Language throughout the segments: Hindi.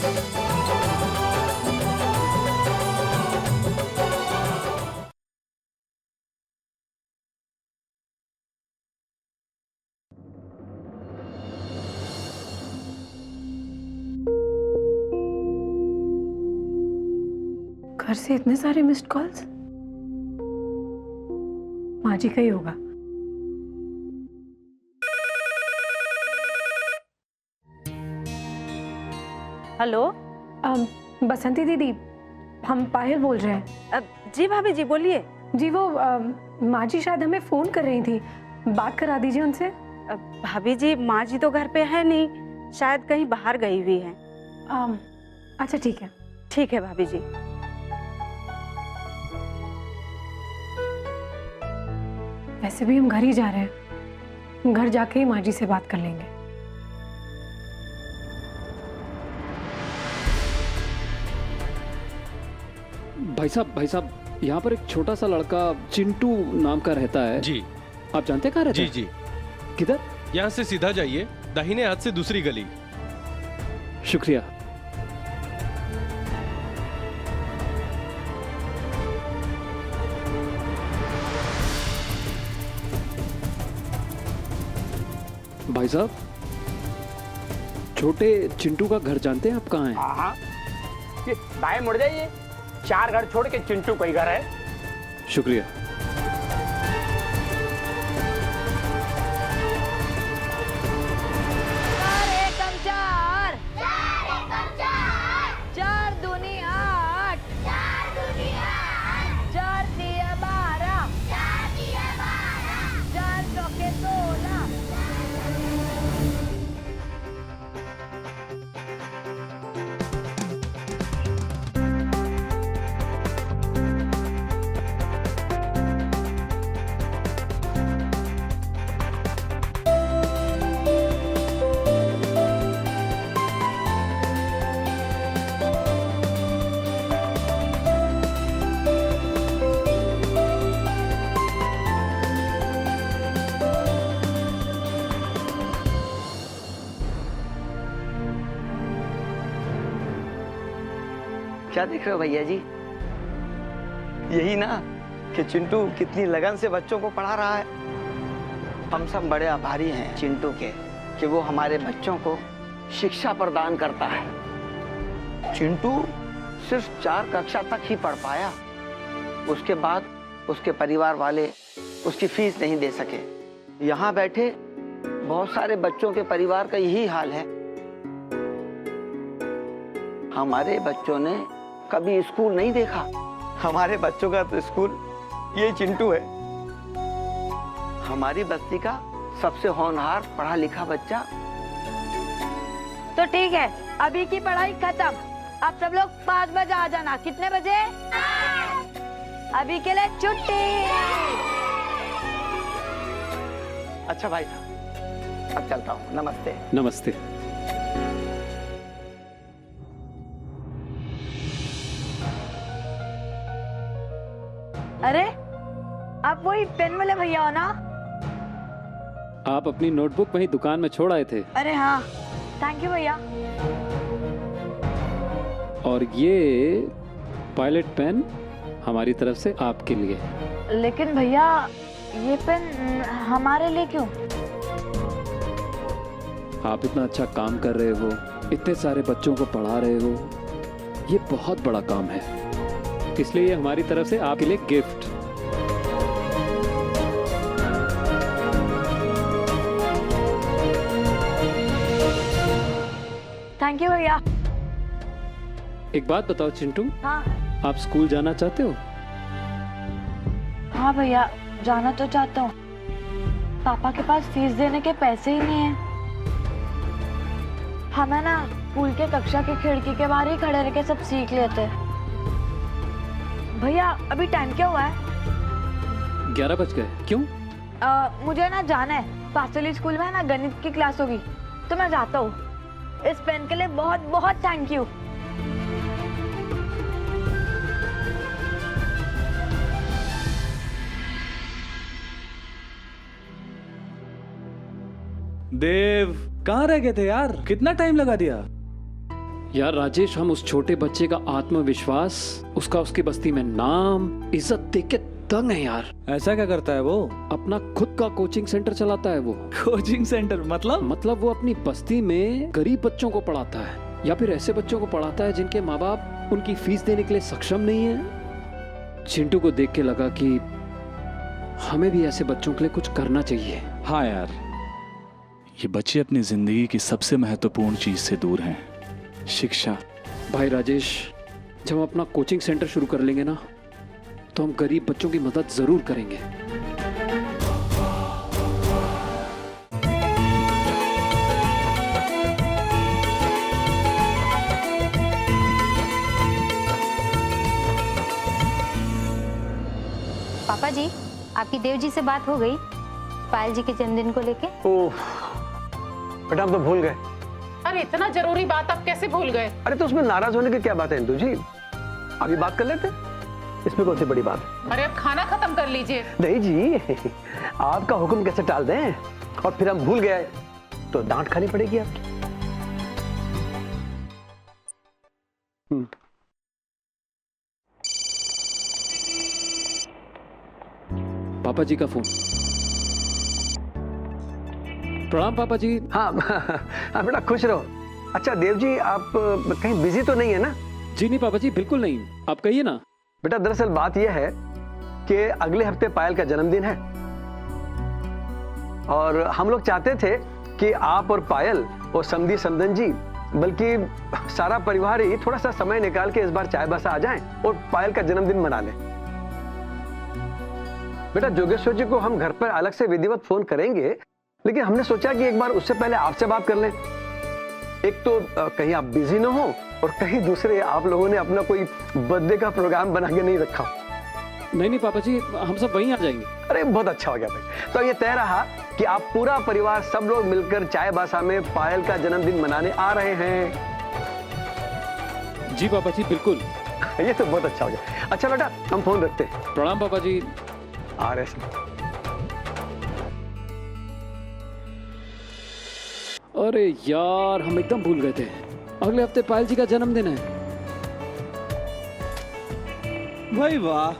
घर से इतने सारे मिस्ड कॉल्स, माँ जी का ही होगा। हेलो। बसंती दीदी, हम पायल बोल रहे हैं। जी भाभी जी बोलिए। जी वो माँ जी शायद हमें फोन कर रही थी, बात करा दीजिए उनसे। भाभी जी माँ जी तो घर पे है नहीं, शायद कहीं बाहर गई हुई है। अच्छा ठीक है। ठीक है भाभी जी। वैसे भी हम घर ही जा रहे हैं, घर जाके ही माँ जी से बात कर लेंगे। भाई साहब, यहाँ पर एक छोटा सा लड़का चिंटू नाम का रहता है। जी। आप जानते हैं कहाँ रहता है? जी। किधर? यहाँ से सीधा जाइए, दाहिने हाथ से दूसरी गली। शुक्रिया। भाई साहब, छोटे चिंटू का घर जानते हैं आप कहाँ है? हाँ, ये दाएं मुड़ जाइए, 4 घर छोड़ के चिंटू कोई घर है। शुक्रिया। क्या देख रहे हो भैया जी? यही ना कि चिंटू कितनी लगन से बच्चों को पढ़ा रहा है। हम सब बड़े आभारी हैं चिंटू के कि वो हमारे बच्चों को शिक्षा प्रदान करता है। चिंटू सिर्फ 4 कक्षा तक ही पढ़ पाया, उसके बाद उसके परिवार वाले उसकी फीस नहीं दे सके। यहाँ बैठे बहुत सारे बच्चों के परिवार का यही हाल है। हमारे बच्चों ने कभी स्कूल नहीं देखा, हमारे बच्चों का तो स्कूल ये चिंटू है। हमारी बस्ती का सबसे होनहार पढ़ा लिखा बच्चा। तो ठीक है, अभी की पढ़ाई खत्म, आप सब लोग 5 बजे आ जाना। कितने बजे? अभी के लिए छुट्टी। अच्छा भाई साहब, अब चलता हूँ। नमस्ते। नमस्ते। अरे, आप वही पेन वाले भैया हो ना? आप अपनी नोटबुक वहीं दुकान में छोड़ आए थे। अरे हाँ, थैंक यू भैया। और ये पायलट पेन हमारी तरफ से आपके लिए। लेकिन भैया, ये पेन हमारे लिए क्यों? आप इतना अच्छा काम कर रहे हो, इतने सारे बच्चों को पढ़ा रहे हो, ये बहुत बड़ा काम है, इसलिए ये हमारी तरफ से आपके लिए गिफ्ट। थैंक यू भैया। एक बात बताओ चिंटू, हाँ। आप स्कूल जाना चाहते हो? हाँ भैया, जाना तो चाहता हूँ। पापा के पास फीस देने के पैसे ही नहीं है। हमें ना स्कूल के कक्षा की खिड़की के बाहर ही खड़े रह के सब सीख लेते। भैया, अभी टाइम क्या हुआ है? 11 बज गए। क्यों? मुझे ना जाना है, पासली स्कूल में ना गणित की क्लास होगी, तो मैं जाता हूँ। इस पेन के लिए बहुत बहुत थैंक यू। देव, कहाँ रह गए थे यार? कितना टाइम लगा दिया? यार राजेश, हम उस छोटे बच्चे का आत्मविश्वास, उसका उसकी बस्ती में नाम, इज्जत देख के दंग है यार। ऐसा क्या करता है वो? अपना खुद का कोचिंग सेंटर चलाता है वो। कोचिंग सेंटर मतलब वो अपनी बस्ती में गरीब बच्चों को पढ़ाता है, या फिर ऐसे बच्चों को पढ़ाता है जिनके माँ बाप उनकी फीस देने के लिए सक्षम नहीं है। चिंटू को देख के लगा कि हमें भी ऐसे बच्चों के लिए कुछ करना चाहिए। हाँ यार, ये बच्चे अपनी जिंदगी की सबसे महत्वपूर्ण चीज से दूर हैं, शिक्षा। भाई राजेश, जब हम अपना कोचिंग सेंटर शुरू कर लेंगे ना, तो हम गरीब बच्चों की मदद जरूर करेंगे। पापा जी, आपकी देव जी से बात हो गई पायल जी के जन्मदिन को लेके? ओह बेटा, हम तो भूल गए। अरे इतना जरूरी बात आप कैसे भूल गए? अरे तो उसमें नाराज होने की क्या बात है इंदु जी, अभी बात कर लेते, इसमें कौन सी बड़ी बात है। अरे अब खाना खत्म कर लीजिए। नहीं जी, आपका हुक्म कैसे टाल दें, और फिर हम भूल गए तो डांट खानी पड़ेगी आपकी। पापा जी का फोन। प्रणाम पापा जी। हाँ हाँ बेटा, खुश रहो। अच्छा देव जी, आप कहीं बिजी तो नहीं है ना? जी नहीं पापा जी, बिल्कुल नहीं, आप कहिए ना। बेटा दरअसल बात यह है कि अगले हफ्ते पायल का जन्मदिन है, और हम लोग चाहते थे कि आप और पायल और समधी समदन जी, बल्कि सारा परिवार ही थोड़ा सा समय निकाल के इस बार चाय बसा आ जाएं और पायल का जन्मदिन मना लें। बेटा जोगेश्वर जी को हम घर पर अलग से विधिवत फोन करेंगे, लेकिन हमने सोचा कि एक बार उससे पहले आपसे बात कर लें। एक तो कहीं आप बिजी ना हो, और कहीं दूसरे आप लोगों ने अपना कोई बर्थडे का प्रोग्राम बना के नहीं रखा। नहीं पापा जी, हम सब वहीं आ जाएंगे। अरे बहुत अच्छा हो गया भाई। तो ये तय रहा कि आप पूरा परिवार सब लोग मिलकर चाय बासा में पायल का जन्मदिन मनाने आ रहे हैं। जी पापा जी, बिल्कुल। ये तो बहुत अच्छा हो गया। अच्छा बेटा, हम फोन रखते हैं। प्रणाम पापा जी। आ रहे हैं। अरे यार, हम एकदम भूल गए थे, अगले हफ्ते पायल जी का जन्मदिन है। भाई वाह,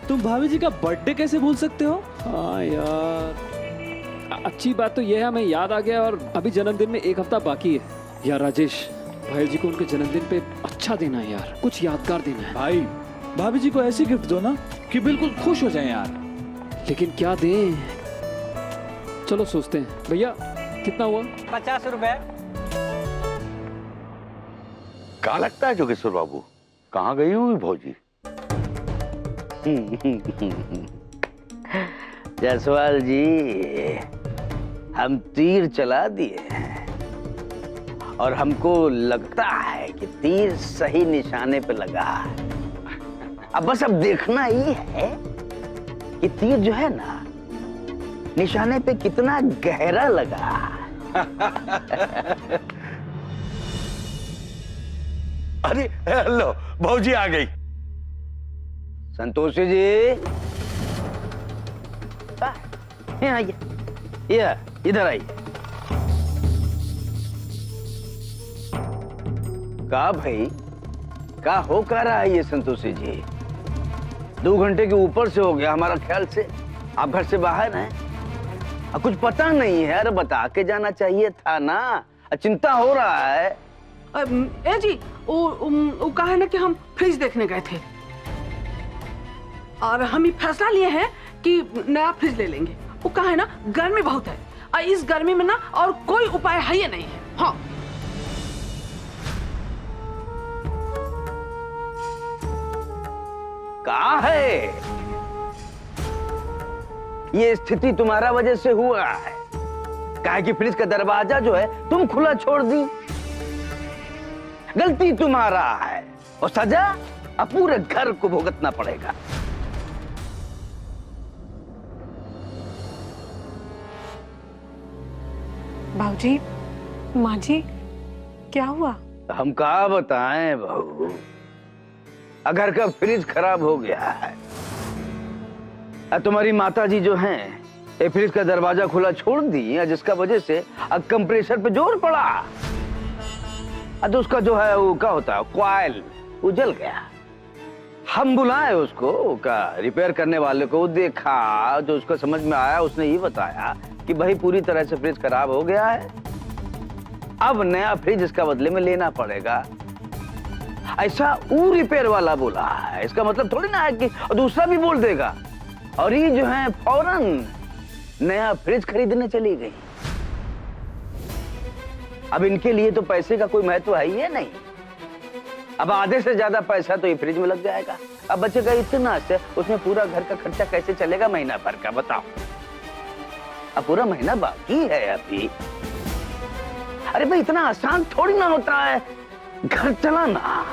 तुम भाभी जी का बर्थडे कैसे भूल सकते हो? हाँ यार, अच्छी बात तो यह है हमें याद आ गया, और अभी जन्मदिन में एक हफ्ता बाकी है। यार राजेश, भाई जी को उनके जन्मदिन पे अच्छा देना है यार, कुछ यादगार देना है। भाई भाभी जी को ऐसी गिफ्ट दो ना कि बिल्कुल खुश हो जाएं यार। लेकिन क्या दें, चलो सोचते हैं। भैया कितना हुआ? 50 रुपए। कहाँ लगता है जोगेश्वर बाबू, कहाँ गई हुई भौजी? जायसवाल जी, हम तीर चला दिए हैं, और हमको लगता है कि तीर सही निशाने पे लगा है। अब बस अब देखना ही है कि तीर जो है ना, निशाने पे कितना गहरा लगा। अरे लो, भौजी आ गई। संतोषी जी, यहाँ आइए, ये इधर आइए। का भाई, का हो क्या रहा है ये संतोषी जी? 2 घंटे के ऊपर से हो गया हमारा ख्याल से आप घर से बाहर हैं। अब कुछ पता नहीं है, अरे बता के जाना चाहिए था ना, चिंता हो रहा है। ए जी, वो कहा है ना कि हम फ्रिज देखने गए थे, और हम ये फैसला लिए हैं कि नया फ्रिज ले लेंगे। वो कहा है ना, गर्मी बहुत है, और इस गर्मी में ना और कोई उपाय है ही नहीं है। हाँ, कहा है ये स्थिति तुम्हारा वजह से हुआ है। कहा कि फ्रिज का दरवाजा जो है तुम खुला छोड़ दी, गलती तुम्हारा है, और सजा अब पूरे घर को भुगतना पड़ेगा। बाबूजी, माँ जी, क्या हुआ? हम कहा बताएं बहू, घर का फ्रिज खराब हो गया है। तुम्हारी माता जी जो हैं, ये फ्रिज का दरवाजा खुला छोड़ दी, जिसका वजह से अब कंप्रेसर पे जोर पड़ा। तो उसका जो है वो क्या होता है कॉइल वो जल गया। हम बुलाए उसको का रिपेयर करने वाले को, देखा जो उसको समझ में आया उसने ये बताया कि भाई पूरी तरह से फ्रिज खराब हो गया है, अब नया फ्रिज इसका बदले में लेना पड़ेगा। ऐसा वो रिपेयर वाला बोला है, इसका मतलब थोड़ी ना है कि दूसरा भी बोल देगा। और ये जो है फौरन नया फ्रिज खरीदने चली गई। अब इनके लिए तो पैसे का कोई महत्व है ही नहीं। अब आधे से ज्यादा पैसा तो ये फ्रिज में लग जाएगा। अब बचेगा इतना से, उसमें पूरा घर का खर्चा कैसे चलेगा महीना भर का बताओ। अब पूरा महीना बाकी है अभी। अरे भाई इतना आसान थोड़ी ना होता है घर चलाना।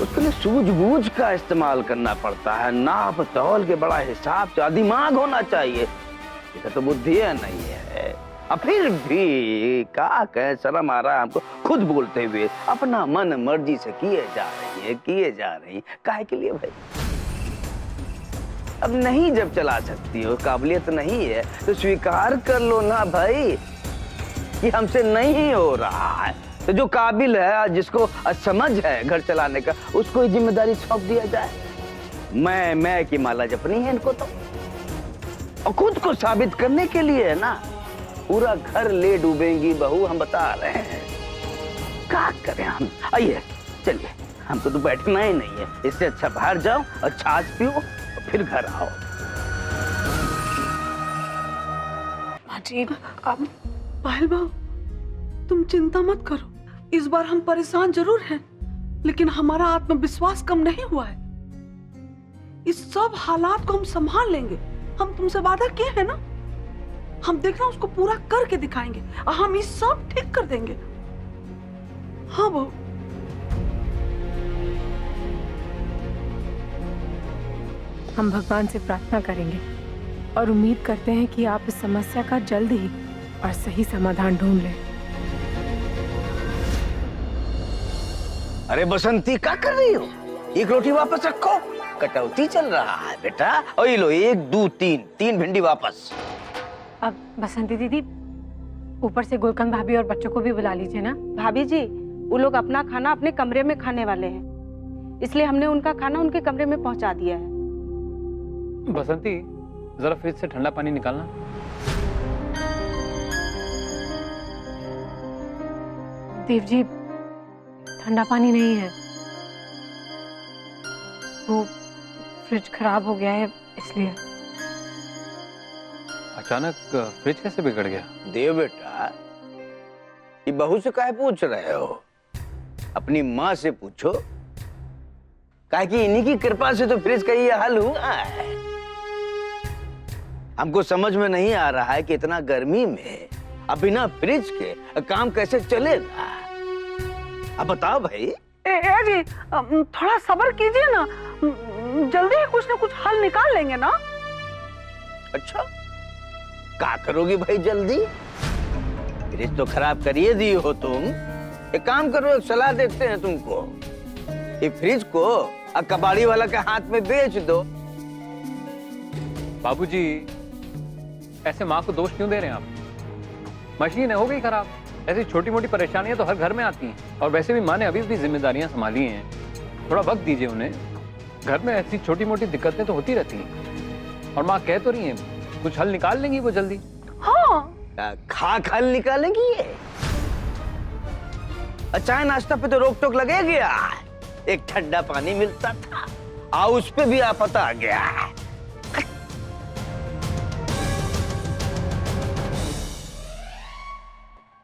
उसके लिए सूझबूझ का इस्तेमाल करना पड़ता है, नाप तौल के बड़ा हिसाब से, दिमाग होना चाहिए। इसका तो बुद्धि है नहीं है। अब फिर भी क्या कहे, शर्म आ रहा है हमको खुद बोलते हुए। अपना मन मर्जी से किए जा रही है काहे के लिए भाई? अब नहीं जब चला सकती हो, काबिलियत नहीं है तो स्वीकार कर लो ना भाई कि हमसे नहीं हो रहा है। तो जो काबिल है, जिसको समझ है घर चलाने का, उसको ही जिम्मेदारी सौंप दिया जाए। मैं की माला जपनी है इनको तो। और खुद को साबित करने के लिए है ना, पूरा घर ले डूबेंगी बहू, हम बता रहे हैं। क्या करें हम? आइए चलिए, हमको तो बैठना ही नहीं है। इससे अच्छा बाहर जाओ और छाछ पियो और फिर घर आओ। जी अब पायल बहू तुम चिंता मत करो, इस बार हम परेशान जरूर हैं, लेकिन हमारा आत्मविश्वास कम नहीं हुआ है। इस सब हालात को हम संभाल लेंगे। हम तुमसे वादा किए हैं ना, हम देखना उसको पूरा करके दिखाएंगे और हम ये सब ठीक कर देंगे। हाँ बहू। हम भगवान से प्रार्थना करेंगे और उम्मीद करते हैं कि आप इस समस्या का जल्द ही और सही समाधान ढूंढ लें। अरे बसंती क्या कर रही हो? एक रोटी वापस रखो, कटौती चल रहा है बेटा। और ये लो 1 2 3 भिंडी वापस। अब बसंती दीदी, ऊपर से गुलकंद भाभी और बच्चों को भी बुला लीजिए ना। भाभी जी, वो लोग अपना खाना अपने कमरे में खाने वाले हैं, इसलिए हमने उनका खाना उनके कमरे में पहुंचा दिया है। बसंती, जरा फ्रिज से ठंडा पानी निकालना। देव जी, ठंडा पानी नहीं है, वो फ्रिज खराब हो गया है इसलिए। अचानक फ्रिज कैसे बिगड़ गया? देव बेटा, ये बहू से काहे पूछ रहे हो? अपनी माँ से पूछो, काहे कि इन्हीं की कृपा से तो फ्रिज का ये हाल हुआ है। हमको समझ में नहीं आ रहा है कि इतना गर्मी में अब बिना फ्रिज के काम कैसे चलेगा। अब बताओ भाई। ए जी, थोड़ा सब्र कीजिए ना, जल्दी ही कुछ ना कुछ हल निकाल लेंगे ना। अच्छा, क्या करोगी भाई जल्दी? फ्रिज तो खराब करिए दी हो तुम। एक काम करो, एक सलाह देते हैं तुमको। ये फ्रिज को कबाड़ी वाला के हाथ में बेच दो। बाबूजी, ऐसे माँ को दोष क्यों दे रहे हैं आप? मशीन है, हो गई खराब। ऐसी छोटी मोटी परेशानियां तो हर घर में आती हैं। और वैसे भी माँ ने अभी भी जिम्मेदारियां संभाली हैं, थोड़ा वक्त दीजिए उन्हें। घर में ऐसी छोटी मोटी दिक्कतें तो होती रहती हैं, और माँ कह तो रही हैं कुछ हल निकाल लेंगी वो जल्दी। हाँ, हल निकालेंगी ये? चाय नाश्ता पे तो रोक टोक लगे गया। एक ठंडा पानी मिलता था, उस पे भी आफत आ गया।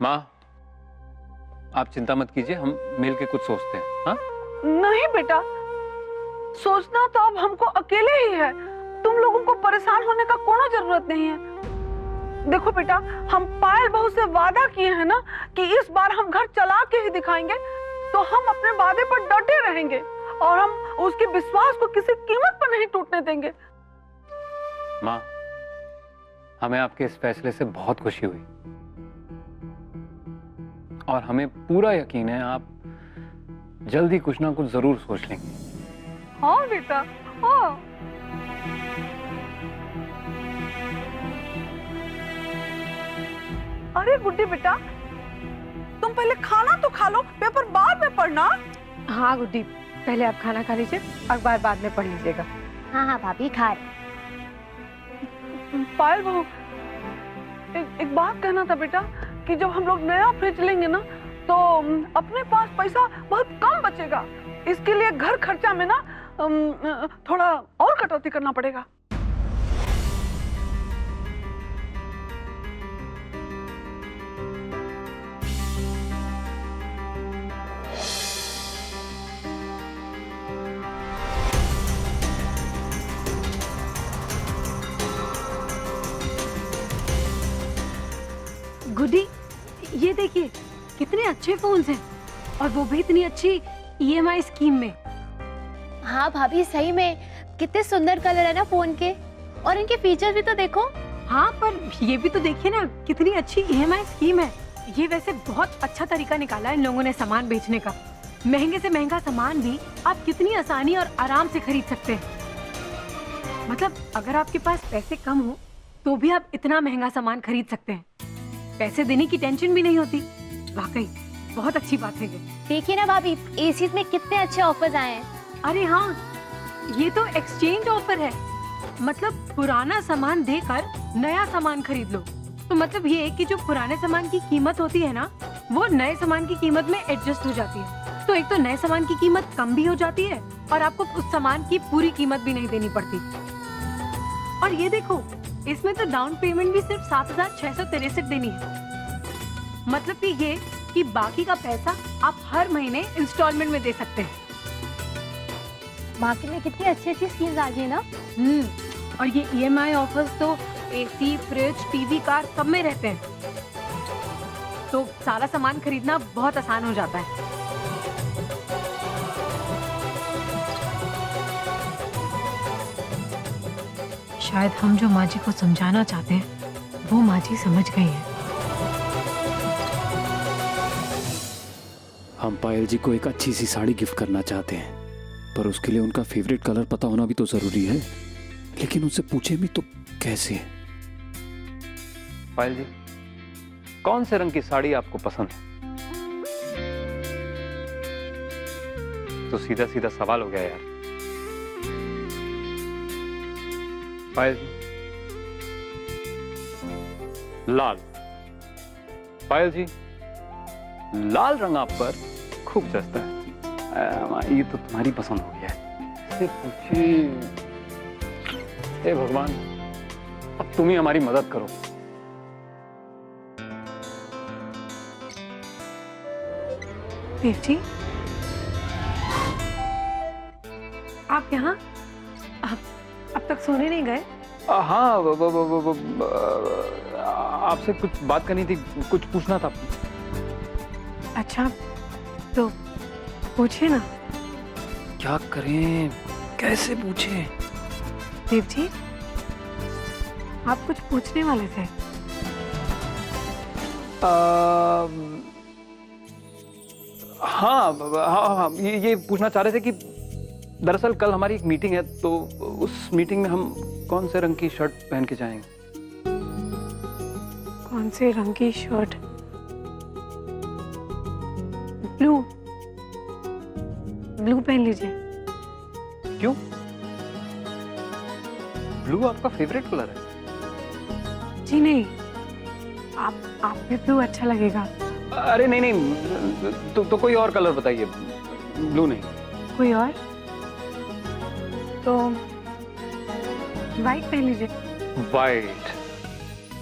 माँ, आप चिंता मत कीजिए, हम मिल के कुछ सोचते हैं। हाँ? नहीं बेटा, सोचना तो अब हमको अकेले ही है। तुम लोगों को परेशान होने का कोई जरूरत नहीं है। देखो बेटा, हम पायल बहू से वादा किए हैं ना कि इस बार हम घर चला के ही दिखाएंगे, तो हम अपने वादे पर डटे रहेंगे और हम उसके विश्वास को किसी कीमत पर नहीं टूटने देंगे। माँ, हमें आपके इस फैसले से बहुत खुशी हुई और हमें पूरा यकीन है आप जल्दी कुछ ना कुछ जरूर सोच लेंगे। हाँ बेटा, हाँ। अरे गुड्डी बेटा, तुम तुम पहले खाना तो खा लो, पेपर बाद में पढ़ना। हाँ गुड्डी, पहले आप खाना खा लीजिए, अखबार बाद में पढ़ लीजिएगा। हाँ हाँ भाभी खा रहे। पायल बहू, एक बात कहना था बेटा कि जब हम लोग नया फ्रिज लेंगे ना तो अपने पास पैसा बहुत कम बचेगा। इसके लिए घर खर्चा में ना थोड़ा और कटौती करना पड़ेगा। गुड्डी, ये देखिए कितने अच्छे फोन्स हैं और वो भी इतनी अच्छी EMI स्कीम में। हाँ भाभी, सही में कितने सुंदर कलर है ना फोन के, और इनके फीचर्स भी तो देखो। हाँ, पर ये भी तो देखिए ना कितनी अच्छी EMI स्कीम है। ये वैसे बहुत अच्छा तरीका निकाला है इन लोगों ने सामान बेचने का। महंगे से महंगा सामान भी आप कितनी आसानी और आराम से खरीद सकते हैं। मतलब अगर आपके पास पैसे कम हो तो भी आप इतना महंगा सामान खरीद सकते हैं। पैसे देने की टेंशन भी नहीं होती। वाकई बहुत अच्छी बात है ये। देखिए ना भाभी, एसीज में कितने अच्छे ऑफर्स आए हैं। अरे हाँ, ये तो एक्सचेंज ऑफर है। मतलब पुराना सामान देकर नया सामान खरीद लो। तो मतलब ये है कि जो पुराने सामान की कीमत होती है ना, वो नए सामान की कीमत में एडजस्ट हो जाती है। तो एक तो नए सामान की कीमत कम भी हो जाती है और आपको उस सामान की पूरी कीमत भी नहीं देनी पड़ती। और ये देखो, इसमें तो डाउन पेमेंट भी सिर्फ 7,663 देनी है। मतलब कि ये कि बाकी का पैसा आप हर महीने इंस्टॉलमेंट में दे सकते हैं। मार्केट में कितनी अच्छी अच्छी स्कीम्स आ गई है ना। और ये EMI ऑफर्स तो AC, फ्रिज, टीवी, कार सब में रहते हैं। तो सारा सामान खरीदना बहुत आसान हो जाता है। शायद हम जो माँ जी को समझाना चाहते हैं वो माँ जी समझ गई हैं। हम पायल जी को एक अच्छी सी साड़ी गिफ्ट करना चाहते हैं, पर उसके लिए उनका फेवरेट कलर पता होना भी तो जरूरी है। लेकिन उनसे पूछे भी तो कैसे? पायल जी, कौन से रंग की साड़ी आपको पसंद है? तो सीधा सीधा सवाल हो गया यार। पायल जी, लाल। पायल जी, लाल रंग आप पर खूब जचता है। ये तो तुम्हारी पसंद हो गया है। इससे पूछे, हे भगवान, अब तुम ही हमारी मदद करो। देव जी, आप यहाँ अब तक सोने नहीं गए? हाँ, आपसे कुछ बात करनी थी, कुछ पूछना था। अच्छा, तो पूछिए ना। क्या करें, कैसे पूछें? देव जी, आप कुछ पूछने वाले थे। हाँ, ये पूछना चाह रहे थे कि दरअसल कल हमारी एक मीटिंग है, तो उस मीटिंग में हम कौन से रंग की शर्ट पहन के जाएंगे? कौन से रंग की शर्ट? ब्लू। ब्लू पहन लीजिए। क्यों? ब्लू आपका फेवरेट कलर है? जी नहीं, आप भी ब्लू अच्छा लगेगा। अरे नहीं, तो कोई और कलर बताइए, ब्लू नहीं। कोई और? तो व्हाइट पहन लीजिए।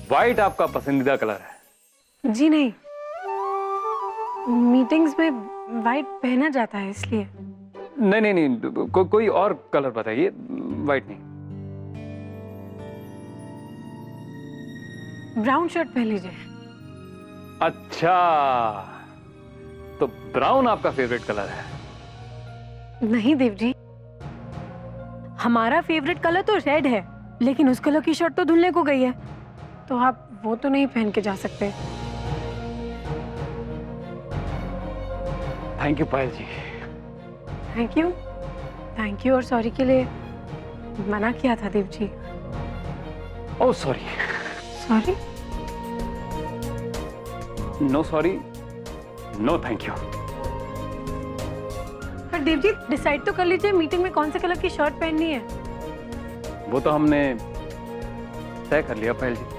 व्हाइट आपका पसंदीदा कलर है? जी नहीं, मीटिंग्स में व्हाइट पहना जाता है इसलिए। नहीं, कोई और कलर बताइए, व्हाइट नहीं। ब्राउन शर्ट पहन लीजिए। अच्छा, तो ब्राउन आपका फेवरेट कलर है? नहीं देव जी, हमारा फेवरेट कलर तो रेड है, लेकिन उस कलर की शर्ट तो धुलने को गई है, तो आप वो तो नहीं पहन के जा सकते। Thank you Payal ji. Thank you और सॉरी के लिए मना किया था Dev ji. Oh sorry. Sorry? No sorry, no thank you. पर देव जी डिसाइड तो कर लीजिए मीटिंग में कौन से कलर की शर्ट पहननी है। वो तो हमने तय कर लिया पायल जी।